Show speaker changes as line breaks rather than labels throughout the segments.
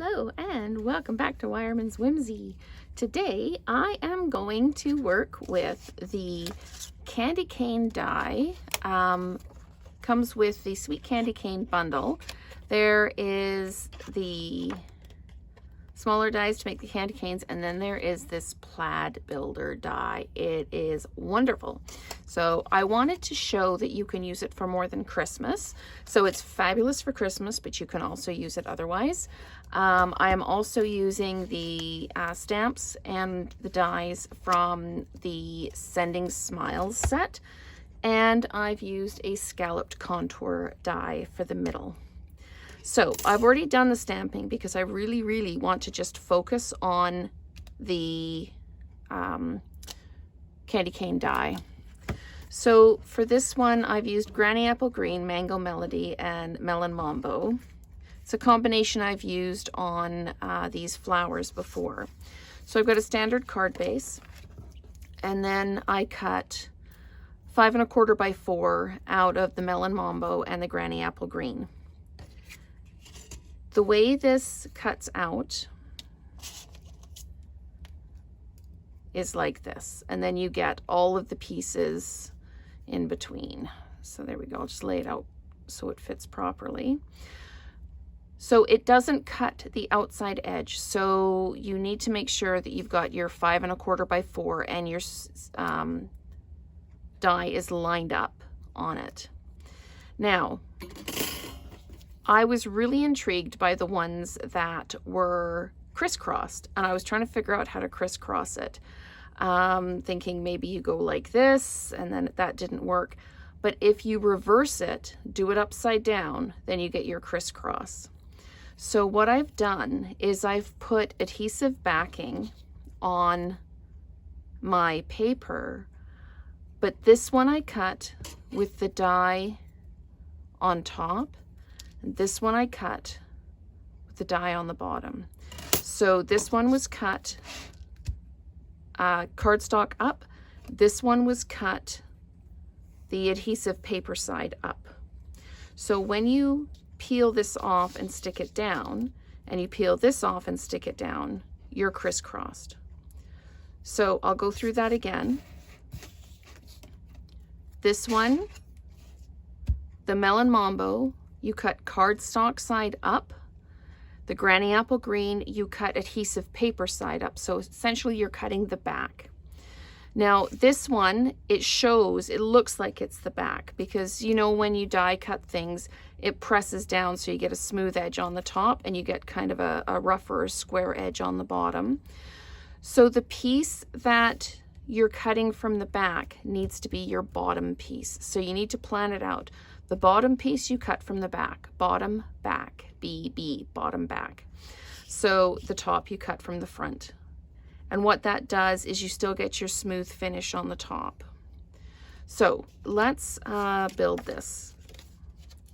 Hello and welcome back to Wireman's Whimsy. Today I am going to work with the candy cane die. Comes with the sweet candy cane bundle. There is the smaller dies to make the candy canes, and then there is this plaid builder die. It is wonderful. So I wanted to show that you can use it for more than Christmas. So it's fabulous for Christmas, but you can also use it otherwise. I am also using the stamps and the dies from the Sending Smiles set, and I've used a scalloped contour die for the middle. So I've already done the stamping because I really want to just focus on the candy cane die. So for this one, I've used Granny Apple Green, Mango Melody, and Melon Mambo. It's a combination I've used on these flowers before. So I've got a standard card base, and then I cut 5 1/4 by 4 out of the Melon Mambo and the Granny Apple Green. The way this cuts out is like this, and then you get all of the pieces in between. So there we go. I'll just lay it out so it fits properly. So it doesn't cut the outside edge, so you need to make sure that you've got your 5 1/4 by 4 and your die is lined up on it. Now, I was really intrigued by the ones that were crisscrossed, and I was trying to figure out how to crisscross it, thinking maybe you go like this, and then that didn't work. But if you reverse it, do it upside down, then you get your crisscross. So what I've done is I've put adhesive backing on my paper, but this one I cut with the die on top. This one I cut with the die on the bottom. So this one was cut cardstock up. This one was cut the adhesive paper side up. So when you peel this off and stick it down, and you peel this off and stick it down, you're crisscrossed. So I'll go through that again. This one, the Melon Mambo, you cut cardstock side up. The Granny Apple Green, you cut adhesive paper side up. So essentially you're cutting the back. Now this one, it looks like it's the back, because you know when you die cut things, it presses down so you get a smooth edge on the top and you get kind of a rougher square edge on the bottom. So the piece that you're cutting from the back needs to be your bottom piece. So you need to plan it out. The bottom piece you cut from the back, bottom, back, B, bottom, back. So the top you cut from the front. And what that does is you still get your smooth finish on the top. So let's build this.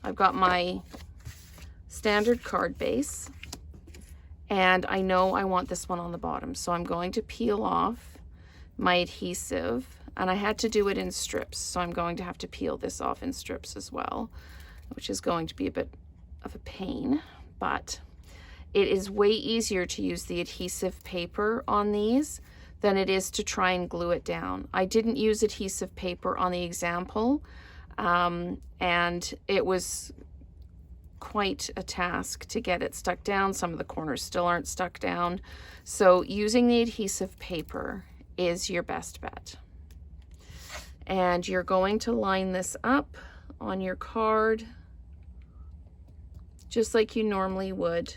I've got my standard card base, and I know I want this one on the bottom. So I'm going to peel off my adhesive, and I had to do it in strips, so I'm going to have to peel this off in strips as well, which is going to be a bit of a pain, but it is way easier to use the adhesive paper on these than it is to try and glue it down. I didn't use adhesive paper on the example, and it was quite a task to get it stuck down. Some of the corners still aren't stuck down. So using the adhesive paper is your best bet. And you're going to line this up on your card just like you normally would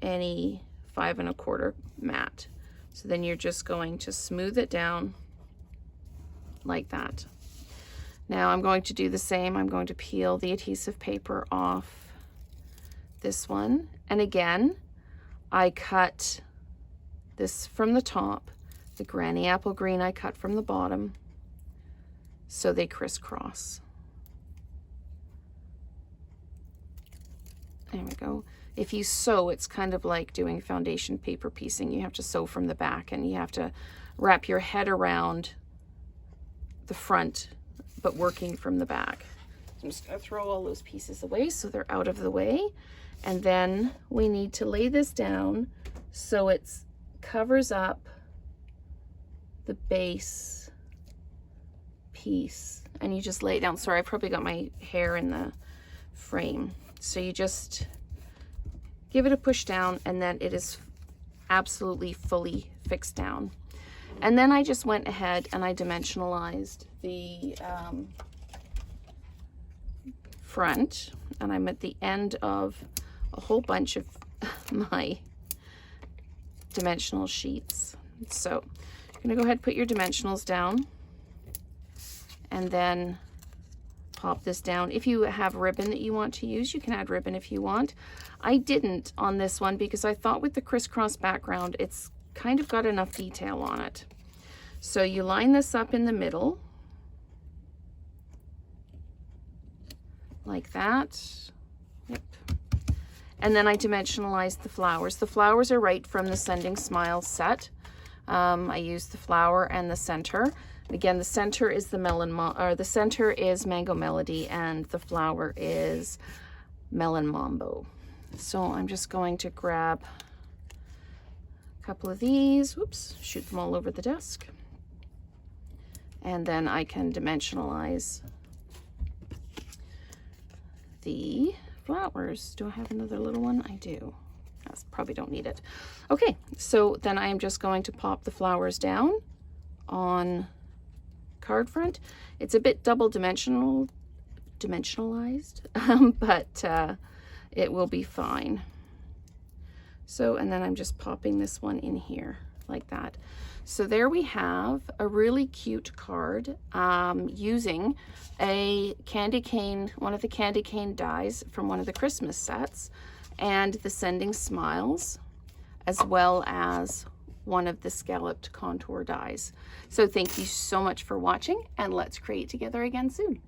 any 5 1/4 mat. So then you're just going to smooth it down like that. Now I'm going to do the same. I'm going to peel the adhesive paper off this one. And again, I cut this from the top. The Granny Apple Green I cut from the bottom, so they crisscross. There we go. If you sew, it's kind of like doing foundation paper piecing. You have to sew from the back, and you have to wrap your head around the front, but working from the back. I'm just going to throw all those pieces away so they're out of the way. And then we need to lay this down so it covers up the base piece. And you just lay it down. Sorry, I probably got my hair in the frame. So you just give it a push down, and then it is absolutely fully fixed down. And then I just went ahead and I dimensionalized the front, and I'm at the end of a whole bunch of my dimensional sheets. So you're gonna go ahead and put your dimensionals down, and then pop this down. If you have ribbon that you want to use, you can add ribbon if you want. I didn't on this one because I thought with the crisscross background, it's kind of got enough detail on it. So you line this up in the middle, like that. Yep. And then I dimensionalized the flowers. The flowers are right from the Sending Smiles set. I used the flower and the center. Again, the center is the center is Mango Melody, and the flower is Melon Mambo. So I'm just going to grab a couple of these, whoops, shoot them all over the desk. And then I can dimensionalize the flowers. Do I have another little one? I do. I probably don't need it. Okay, so then I am just going to pop the flowers down on card front. It's a bit double dimensionalized, but it will be fine. So, and then I'm just popping this one in here like that. So there we have a really cute card using a candy cane, one of the candy cane dies from one of the Christmas sets, and the Sending Smiles, as well as one of the scalloped contour dies. So thank you so much for watching, and let's create together again soon.